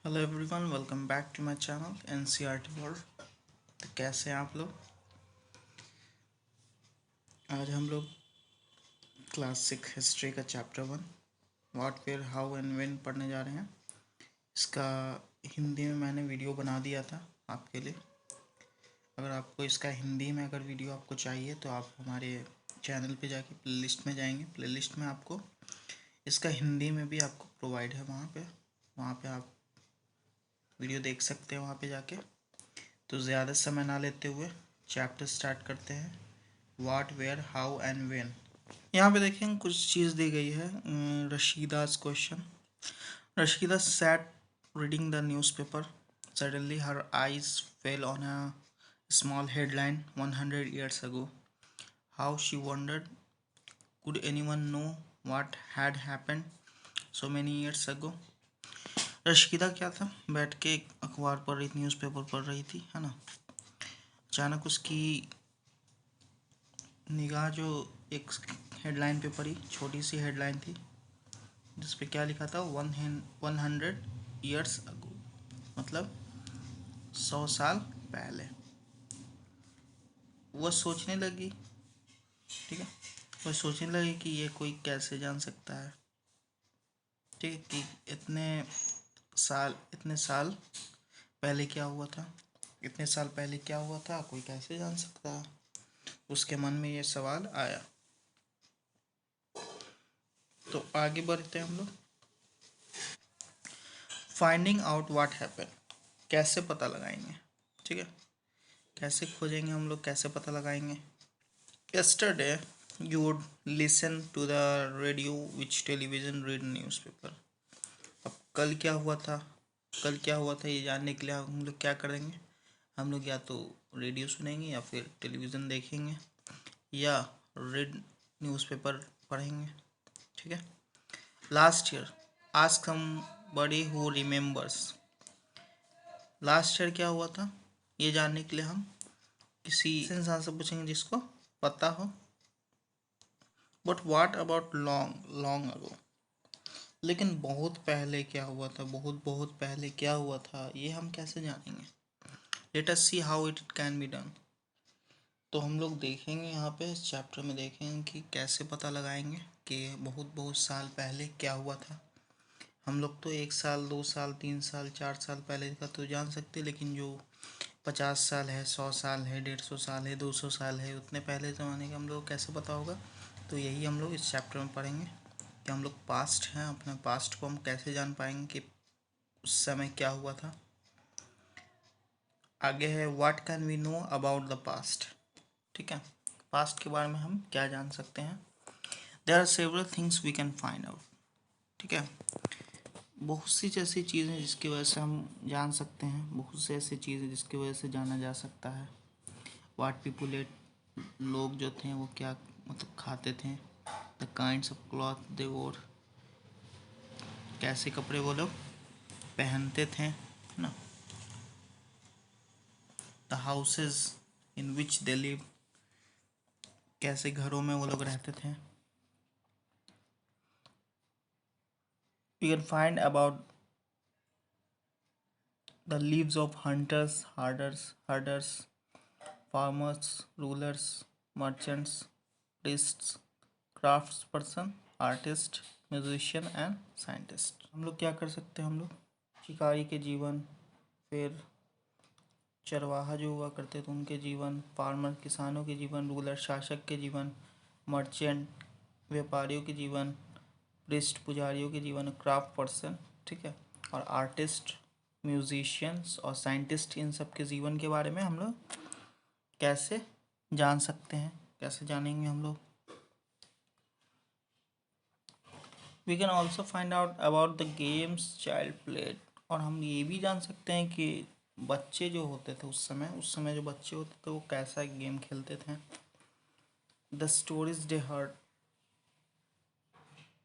Hello everyone, welcome back to my channel NCERT world. तो कैसे हैं आप लोग। आज हम लोग क्लासिक हिस्ट्री का chapter 1 what where how and when पढ़ने जा रहे हैं। इसका हिंदी में मैंने वीडियो बना दिया था आपके लिए। अगर आपको इसका हिंदी में अगर वीडियो आपको चाहिए तो आप हमारे चैनल पे जाके प्लेलिस्ट में जाएंगे। प्लेलिस्ट में आपको इसका हिंदी में भी आपको प्रोवाइड है। वहाँ पे आप वीडियो देख सकते हैं वहाँ पे जाके। तो ज़्यादा समय ना लेते हुए चैप्टर स्टार्ट करते हैं। What where how and when. यहाँ पे देखें कुछ चीज़ दी गई है। Rashida's question. Rashida sat reading the newspaper. Suddenly her eyes fell on a small headline 100 years ago. How she wondered, could anyone know what had happened so many years ago? Rashida क्या था, बैठ के एक अखबार पढ़ रही थी, न्यूज़पेपर पढ़ रही थी, है ना। अचानक उसकी निगाह जो एक हेडलाइन पे पड़ी, छोटी सी हेडलाइन थी जिस पे क्या लिखा था, 100 years ago, मतलब 100 साल पहले। वह सोचने लगी, ठीक है, वह सोचने लगी कि ये कोई कैसे जान सकता है, ठीक है, कि इतने साल पहले क्या हुआ था, इतने साल पहले क्या हुआ था, कोई कैसे जान सकता है। उसके मन में ये सवाल आया। तो आगे बढ़ते हैं हम लोग। फाइंडिंग आउट व्हाट हैपन, कैसे पता लगाएंगे, ठीक है, कैसे खोजेंगे हम लोग, कैसे पता लगाएंगे। Yesterday you would listen to the radio, which television, read newspaper। अब कल क्या हुआ था, कल क्या हुआ था ये जानने के लिए हम लोग क्या करेंगे, हम लोग या तो रेडियो सुनेंगे या फिर टेलीविज़न देखेंगे या रीड न्यूज़पेपर पढ़ेंगे, ठीक है। Last year ask somebody who remembers. Last year क्या हुआ था ये जानने के लिए हम किसी इंसान से पूछेंगे जिसको पता हो। But what about long long ago, लेकिन बहुत पहले क्या हुआ था, बहुत बहुत पहले क्या हुआ था, ये हम कैसे जानेंगे। Let us see how it can be done. तो हम लोग देखेंगे यहाँ पे इस चैप्टर में, देखेंगे कि कैसे पता लगाएंगे कि बहुत बहुत साल पहले क्या हुआ था। हम लोग तो 1 साल 2 साल 3 साल 4 साल पहले का तो जान सकते, लेकिन जो 50 साल है, 100 साल है, 150 साल है, 200 साल है, उतने पहले ज़माने का हम लोग कैसे पता होगा। तो यही हम लोग इस चैप्टर में पढ़ेंगे कि हम लोग पास्ट हैं, अपने पास्ट को हम कैसे जान पाएंगे कि उस समय क्या हुआ था। आगे है what can we know about the past, ठीक है, पास्ट के बारे में हम क्या जान सकते हैं। There are several things we can find out, ठीक है, बहुत सी ऐसी चीज़ें जिसकी वजह से हम जान सकते हैं, बहुत से ऐसी चीज़ें जिसकी वजह से जाना जा सकता है। वाट पीपुल एट, लोग जो थे वो क्या मतलब खाते थे। The kinds of cloth they wore, कैसे कपड़े वो लोग पहनते थे, है ना। The houses in which they live, कैसे घरों में वो लोग रहते थे। We can find about the lives of hunters, herders, farmers, rulers, merchants, priests, craftsperson, artist, musician and scientist. हम लोग क्या कर सकते हैं, हम लोग शिकारी के जीवन, फिर चरवाहा जो हुआ करते थे उनके जीवन, फार्मर किसानों के जीवन, रूलर शासक के जीवन, मर्चेंट व्यापारियों के जीवन, प्रिस्ट पुजारियों के जीवन, क्राफ्ट पर्सन, ठीक है, और आर्टिस्ट, म्यूजिशियंस और साइंटिस्ट, इन सब के जीवन के बारे में हम लोग कैसे जान सकते हैं, कैसे जानेंगे हम लोग। We can also find out about the games child played, और हम ये भी जान सकते हैं कि बच्चे जो होते थे उस समय जो बच्चे होते थे वो कैसा गेम खेलते थे। द स्टोरीज दे हर्ड,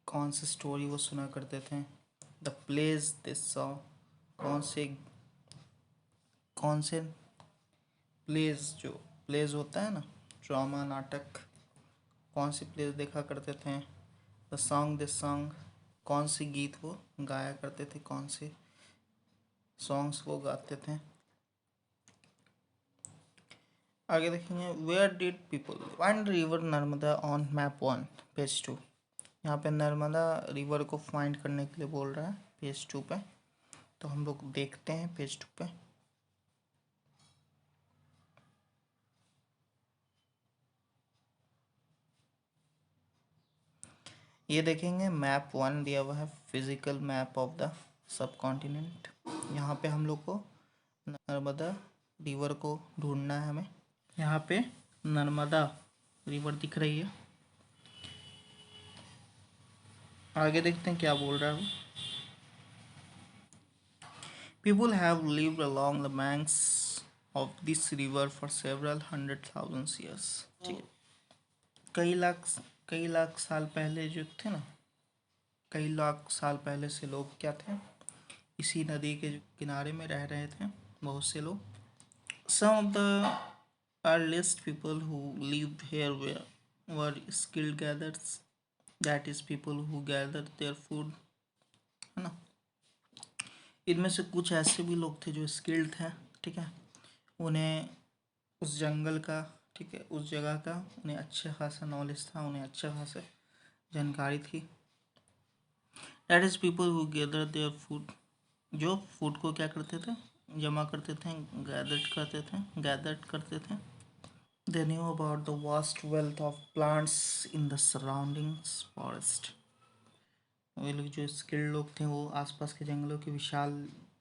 कौन सी स्टोरी वो सुना करते थे। द प्लेज दे सॉ, कौन से कौन से प्लेज, जो प्लेज होता है ना, ड्रामा नाटक, कौन सी प्लेज देखा करते थे। द सॉन्ग दे सॉन्ग, कौन से गीत वो गाया करते थे, कौन से सॉन्ग्स को गाते थे। आगे देखेंगे where did people find river Narmada on map 1 page 2। यहाँ पे नर्मदा रिवर को फाइंड करने के लिए बोल रहा है पेज 2 पे, तो हम लोग देखते हैं पेज 2 पे। ये देखेंगे मैप 1 दिया हुआ है, physical map of the sub continent. यहाँ पे हम लोग को नर्मदा रिवर को ढूंढना है हमें। यहाँ पे नर्मदा रिवर दिख रही है। आगे देखते हैं क्या बोल रहा है वो। People have lived along the banks of this river for several 100,000 years. ठीक है, कई लाख साल पहले जो थे ना, कई लाख साल पहले से लोग क्या थे, इसी नदी के किनारे में रह रहे थे बहुत से लोग। Some of the earliest people who lived here were skilled gatherers, that is people who gathered their food, है ना। इनमें से कुछ ऐसे भी लोग थे जो स्किल्ड थे, ठीक है, उन्हें उस जंगल का, ठीक है, उस जगह का उन्हें अच्छा खासा नॉलेज था, उन्हें अच्छा खासा जानकारी थी। that is people who gathered their food, जो फूड को क्या करते थे, जमा करते थे, गैदर्ड करते थे। They knew about the vast wealth of plants in the surroundings forest. वे लोग जो स्किल्ड लोग थे वो आसपास के जंगलों की विशाल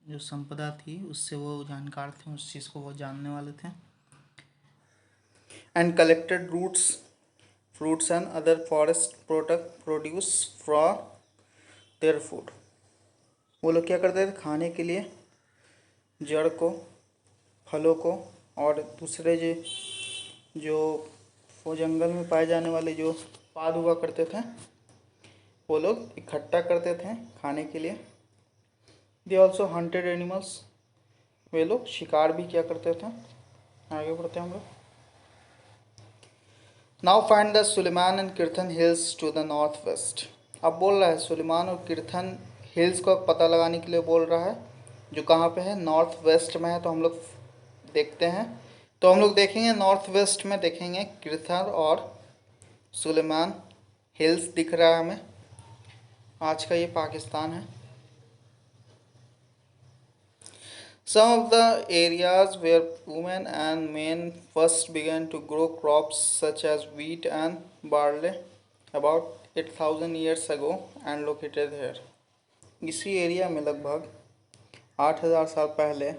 जो संपदा थी उससे वो जानकार थे, उस चीज़ को वो जानने वाले थे। And collected roots, fruits and other forest produce for their food. वो लोग क्या करते थे, खाने के लिए जड़ को, फलों को और दूसरे जो वो जंगल में पाए जाने वाले जो उत्पाद हुआ करते थे वो लोग इकट्ठा करते थे खाने के लिए। दे ऑल्सो हंटेड एनिमल्स, वे लोग शिकार भी क्या करते थे। आगे बढ़ते हैं हम लोग। Now find the Suleman and Keerthan hills to the north west. अब बोल रहा है सुलेमान और कीर्थन हिल्स को पता लगाने के लिए बोल रहा है, जो कहाँ पे है, नॉर्थ वेस्ट में है। तो हम लोग देखते हैं, तो हम लोग देखेंगे नॉर्थ वेस्ट में देखेंगे कीर्थन और सुलेमान हिल्स दिख रहा है हमें। आज का ये पाकिस्तान है। Some of the areas where women and men first began to grow crops such as wheat and barley about 8,000 years ago and located here. इसी एरिया में लगभग 8,000 साल पहले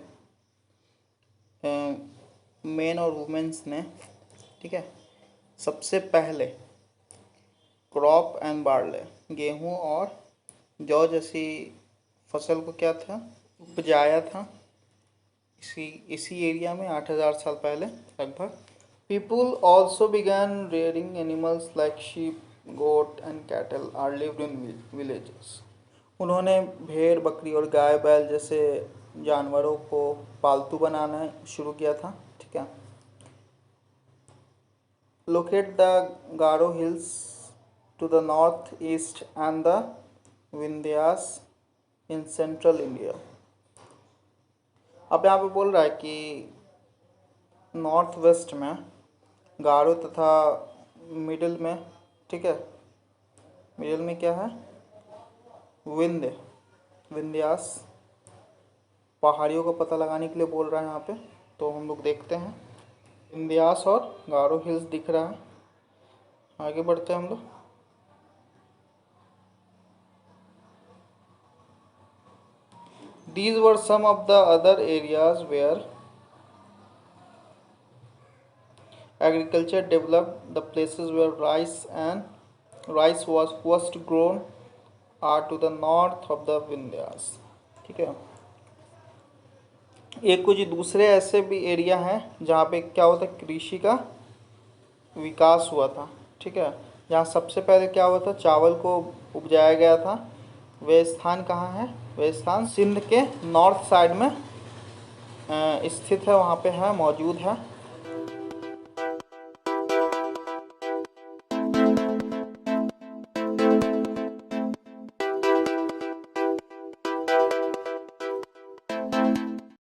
मेन और वुमेन्स ने, ठीक है, सबसे पहले क्रॉप एंड बार्ले, गेहूँ और जौ जैसी फसल को क्या था, उपजाया था इसी एरिया में 8,000 साल पहले लगभग। People also began rearing animals like sheep, goat and cattle or lived in villages. उन्होंने भेड़, बकरी और गाय बैल जैसे जानवरों को पालतू बनाना शुरू किया था, ठीक है। Locate the Garo hills to the north east and the Vindhyas in central India. अब यहाँ पे बोल रहा है कि नॉर्थ वेस्ट में गारो तथा मिडिल में, ठीक है, मिडिल में क्या है, विंध्यास पहाड़ियों का पता लगाने के लिए बोल रहा है यहाँ पे। तो हम लोग देखते हैं, विंध्यास और गारो हिल्स दिख रहा है। आगे बढ़ते हैं हम लोग। These were some of the other areas where agriculture developed. The places where rice was first grown are to the north of the Vindhyas, ठीक है। एक कुछ दूसरे ऐसे भी एरिया हैं जहाँ पे क्या होता है, कृषि का विकास हुआ था, ठीक है। जहाँ सबसे पहले क्या हुआ था, चावल को उपजाया गया था। वह स्थान कहाँ है, वह स्थान सिंध के नॉर्थ साइड में स्थित है, वहाँ पे है, मौजूद है।